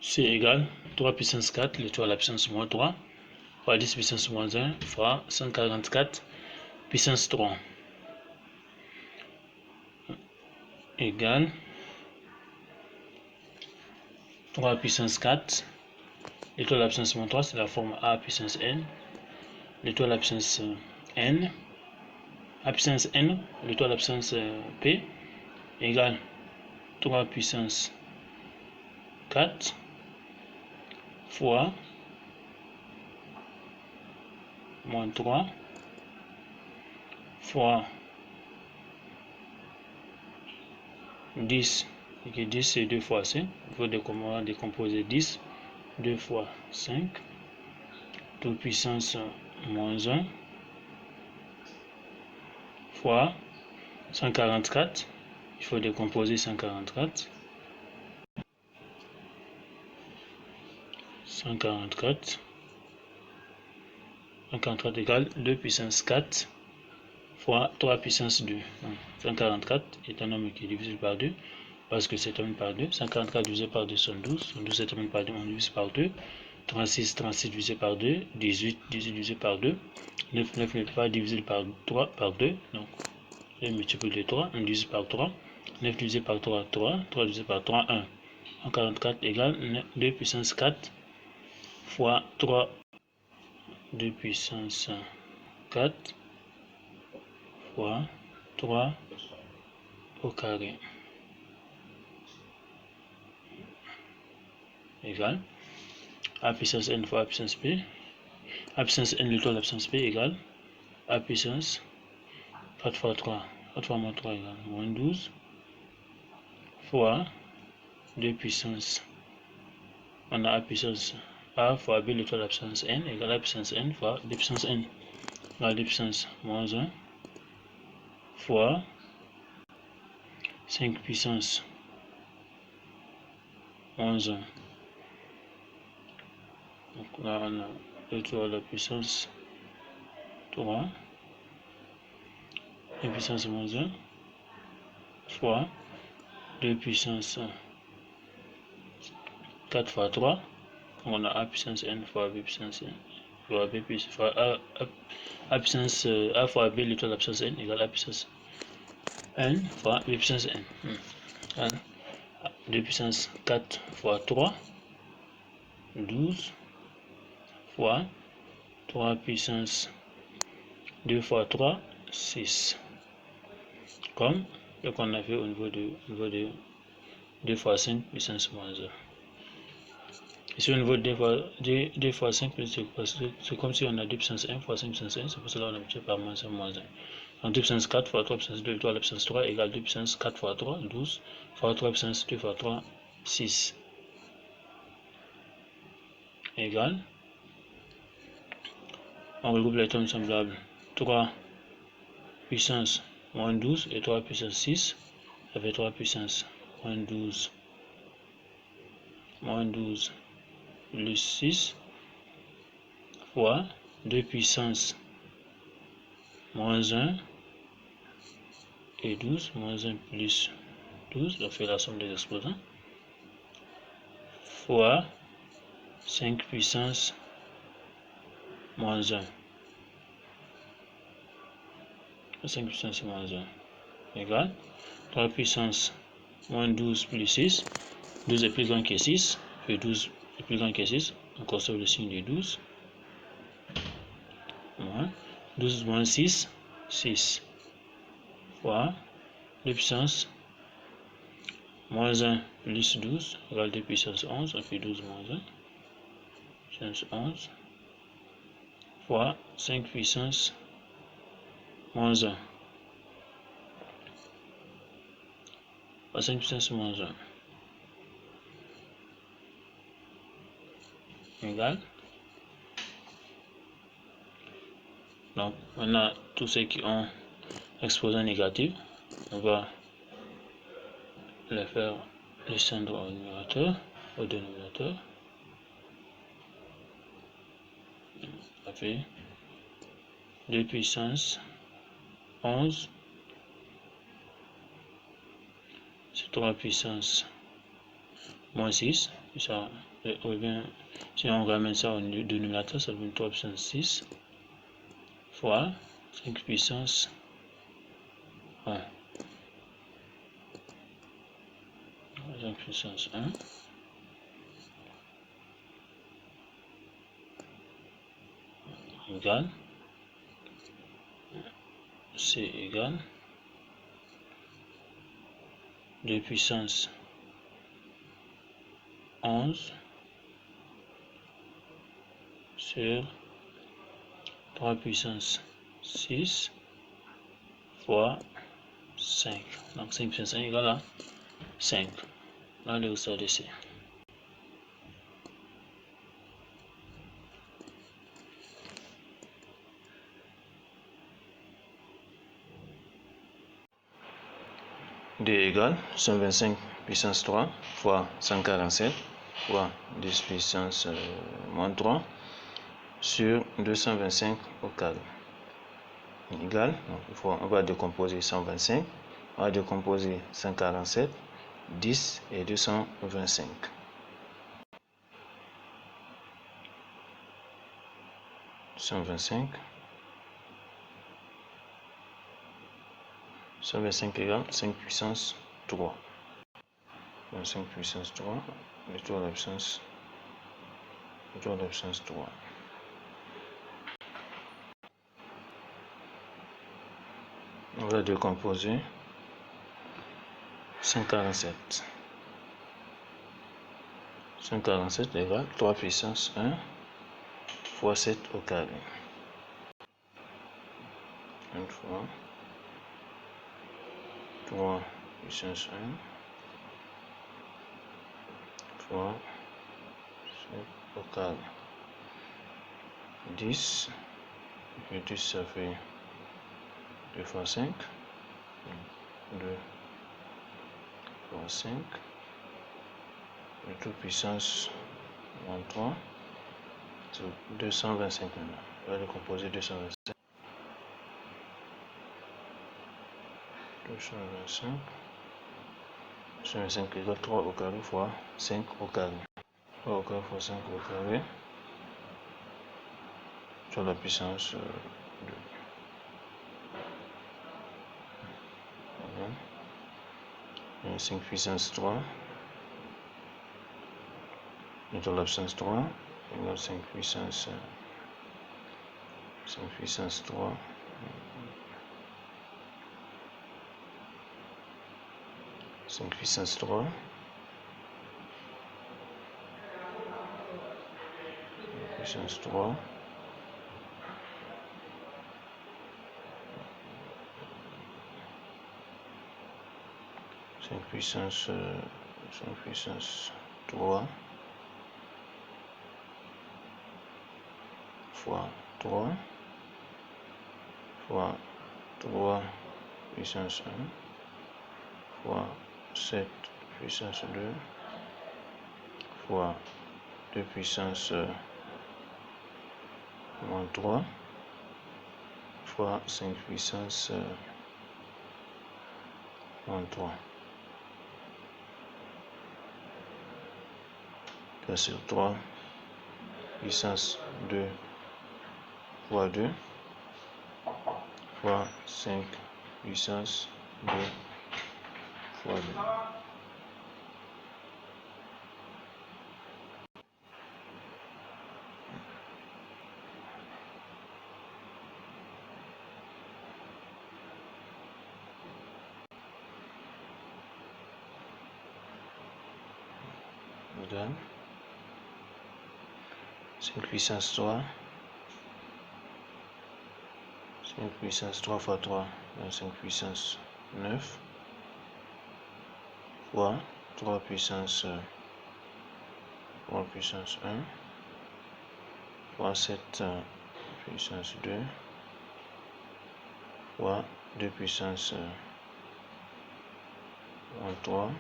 c'est égal 3 puissance 4, le tout à la puissance moins 3, fois 10 puissance moins 1, fois 144 puissance 3, égale 3 puissance 4, le tout à la puissance moins 3, c'est la forme a puissance n, le tout à la puissance n, a puissance n, le tout à la puissance p, égale 3 puissance 4 fois moins 3 fois 10, et 10 c'est 2 fois 5, il faut décomposer 10, 2 fois 5, tout puissance moins 1, fois 144, il faut décomposer 144, 144 égale 2 puissance 4 fois 3 puissance 2. 144 est un nombre qui est divisible par 2, parce que c'est terminé par 2. 144 divisé par 2 sont 12. 12 est terminé par 2, on divise par 2. 36 divisé par 2. 18 divisé par 2. 9 n'est pas divisible par 3, par 2. Donc, je multiplie de 3, on divise par 3. 9 divisé par 3, 3. 3 divisé par 3, 1. 144 égale 2 puissance 4 fois 3. 2 puissance 4 fois 3 au carré égale a puissance n fois a puissance p. A puissance n le tout à la puissance p égale a puissance 4 fois 3. 4 fois moins 3 égale moins 12 fois 2 puissance. On a a puissance a fois b le tout à la puissance n égale a puissance n fois 2 puissance n égale 2 puissance moins 1 fois 5 puissance moins 1. Donc là on a le tout à la puissance 3, 2 puissance moins 1 fois 2 puissance 4 fois 3. On a a puissance n fois b puissance n fois b puissance fois a puissance a fois b le tout à la puissance n égale a puissance n fois b puissance n. 2 puissance 4 fois 3, 12 fois 3 puissance 2 fois 3, 6. Comme ce qu'on a fait au niveau de 2 fois 5 puissance moins 1. Ici au niveau de 2 fois 5, c'est comme si on a 2 puissance 1 fois 5 puissance 1, c'est pour cela qu'on a multiplié par moins 1 moins 1. Donc 2 puissance 4 fois 3 puissance 2 fois la puissance 3 égale 2 puissance 4 fois 3, 12 fois 3 puissance 2 fois 3, 6 égale, on regroupe les termes semblables, 3 puissance moins 12 et 3 puissance 6, ça fait 3 puissance moins 12 plus 6 fois 2 puissance moins 1 et 12, moins 1 plus 12, ça fait la somme des exposants, fois 5 puissance moins 1. 5 puissance moins 1 égale 3 puissance moins 12 plus 6. 12 est plus grand que 6, puis 12 est plus grand que 6, on conserve le signe de 12. 12 moins 6, 6 fois 2 puissance moins 1 plus 12 égale 2 puissance 11, et puis 12 moins 1, puissance 11 fois 5 puissance moins 1 fois 5 puissance moins 1 égale. Donc maintenant tous ceux qui ont exposant négatif, on va les faire descendre au numérateur, au dénominateur. Ça fait 2 puissance 11, c'est 3 puissance moins 6, ça revient, si on ramène ça au dénominateur, ça devient 3 puissance 6 fois 5 puissance 1. 5 puissance 1 égale, c'est égal 2 puissance 11 sur 3 puissance 6 fois 5. Donc 5 puissance 1 égale à 5. Là, le résultat de C. D égale 125 puissance 3 fois 147 fois 10 puissance moins 3 sur 225 au carré. Égale, donc on va décomposer 125, on va décomposer 147, 10 et 225. 125 égale 5 puissance 3. 5 puissance 3, le tour de puissance 3. On va décomposer 147. 147 égale 3 puissance 1 fois 7 au carré. Une fois 3 puissance 1 fois 7 au carré. 10, et 10 ça fait 2 fois 5, 2 fois 5, le tout puissance 23, c'est 225 maintenant. On va décomposer 225. 225 égale 3 au carré fois 5 au carré. 3 au carré fois 5 au carré sur la puissance 2. Voilà. 5 puissance 3 sur la puissance 3 égale 5 puissance 3. 5 puissance 3 puissance 3 5 puissance 3 fois 3 fois 3 puissance 1 fois 7 puissance 2 fois 2 puissance moins 3 fois 5 puissance moins 3. Là sur 3 puissance 2 fois 2 fois 5 puissance 2 fois 2. Égale 5 puissance 3, 5 puissance 3 fois 3, 5 puissance 9 fois 3 puissance 1 fois 7 puissance 2 fois 2 puissance 3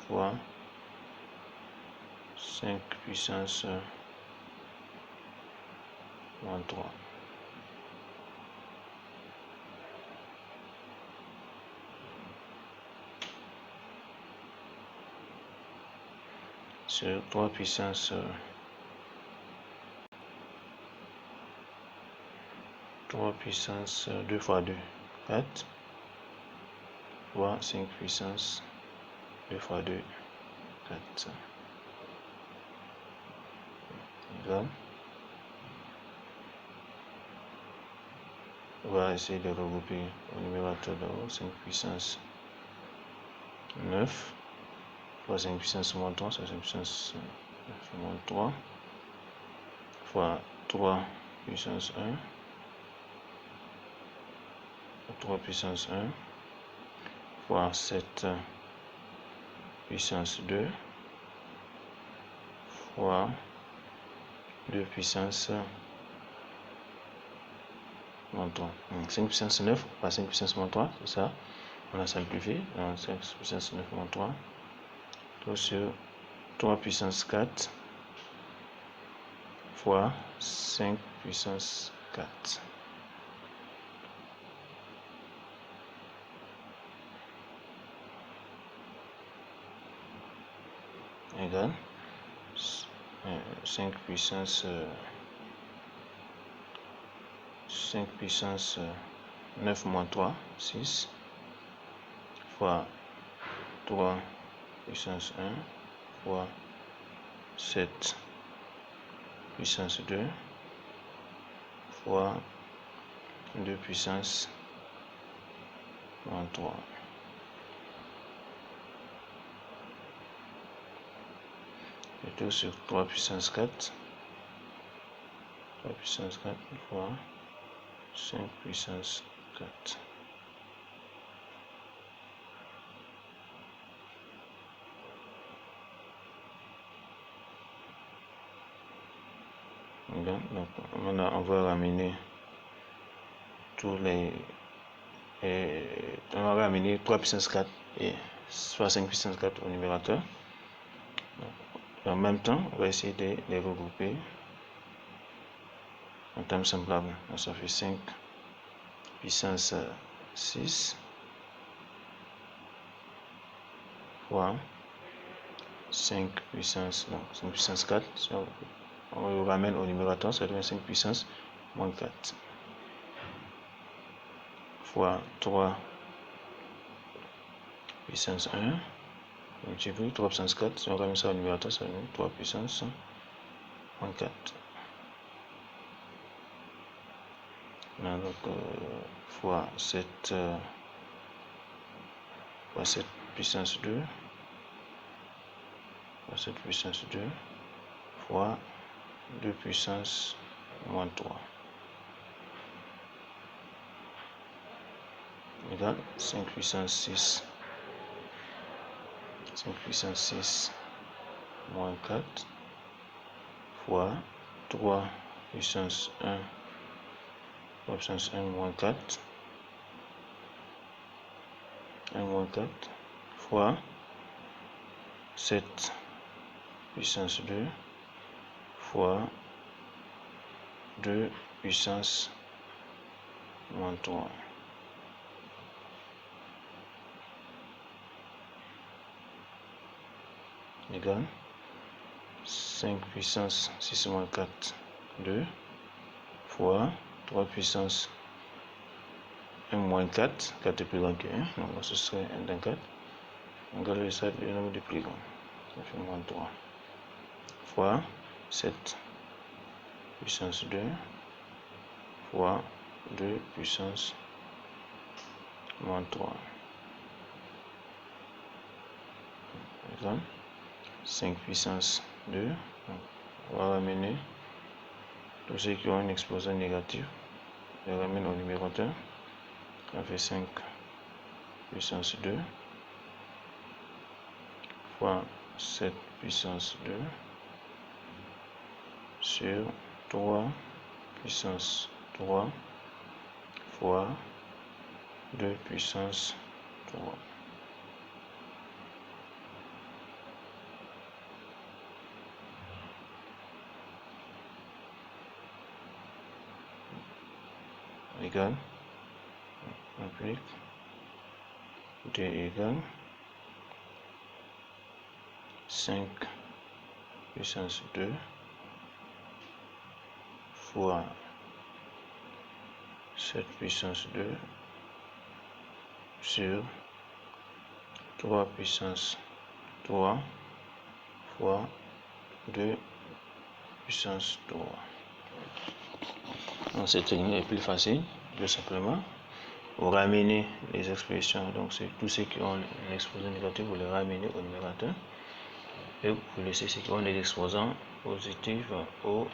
fois 5 puissance 3. sur 3 puissance 2 fois 2, 4, fois 5 puissance 2 fois 2, 4. Égal. On va essayer de regrouper au numérateur d'abord 5 puissance 9 fois 5 puissance moins 3, c'est 5 puissance 9 moins 3 fois 3 puissance 1, 3 puissance 1 fois 7 puissance 2 fois 2 puissance moins 3. 5 puissance 9 fois 5 puissance moins 3, c'est ça. On a simplifié. Donc 5 puissance 9 moins 3. Tout sur 3 puissance 4 fois 5 puissance 4. Égal 5 puissance 9 moins 3, 6 fois 3 puissance 1 fois 7 puissance 2 fois 2 puissance moins 3. Et tout sur 3 puissance 4. 3 puissance 4 fois 5 puissance 4. Donc maintenant on va ramener tous les on va ramener 3 puissance 4 et soit 5 puissance 4 au numérateur. En même temps, on va essayer de les regrouper en termes semblables. Donc ça fait 5 puissance 6 fois 5 puissance, donc 5 puissance 4. On le ramène au numérateur, ça devient 5 puissance moins 4 fois 3 puissance 1. Multiplie 3 puissance 4. Si on ramène ça au numérateur, ça devient 3 puissance moins 4. Donc fois 7 puissance 2 fois 7 puissance 2 fois 2 puissance moins 3 égale 5 puissance 6. 5 puissance 6 moins 4 fois 3 puissance 1 puissance 1 moins 4 1 moins 4 fois 7 puissance 2 fois 2 puissance moins 3 égale 5 puissance 6 moins 4 2 fois 3 puissance 1 moins 4, 4 est plus grand que 1, donc ce serait 1 dans 4. On garde ça le nombre de plus grand, ça fait moins 3 fois 7 puissance 2 fois 2 puissance moins 3 égale 5 puissance 2. On va ramener tous ceux qui ont un exposant négatif, je les ramène au numérateur. Ça fait 5 puissance 2 fois 7 puissance 2 sur 3 puissance 3 fois 2 puissance 3. Égale, on applique, D égale 5 puissance 2 fois 7 puissance 2 sur 3 puissance 3 fois 2 puissance 3. Donc cette ligne est plus facile, tout simplement. Vous ramenez les expressions, donc c'est tous ceux qui ont un exposant négatif, vous les ramenez au numérateur. Et vous laissez ceux qui ont des exposants positifs au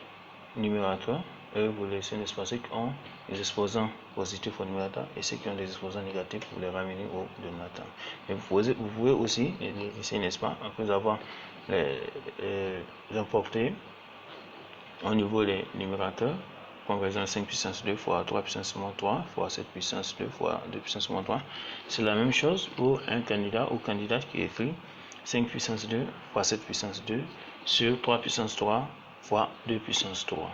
numérateur. Et vous laissez, n'est-ce pas, ceux qui ont des exposants positifs au numérateur et ceux qui ont des exposants négatifs, vous les ramenez au dénominateur. Et vous pouvez aussi laisser, n'est-ce pas, après avoir importé au niveau des numérateurs, comme par exemple 5 puissance 2 fois 3 puissance moins 3 fois 7 puissance 2 fois 2 puissance moins 3. C'est la même chose pour un candidat ou candidate qui écrit 5 puissance 2 fois 7 puissance 2 sur 3 puissance 3 fois 2 puissance 3.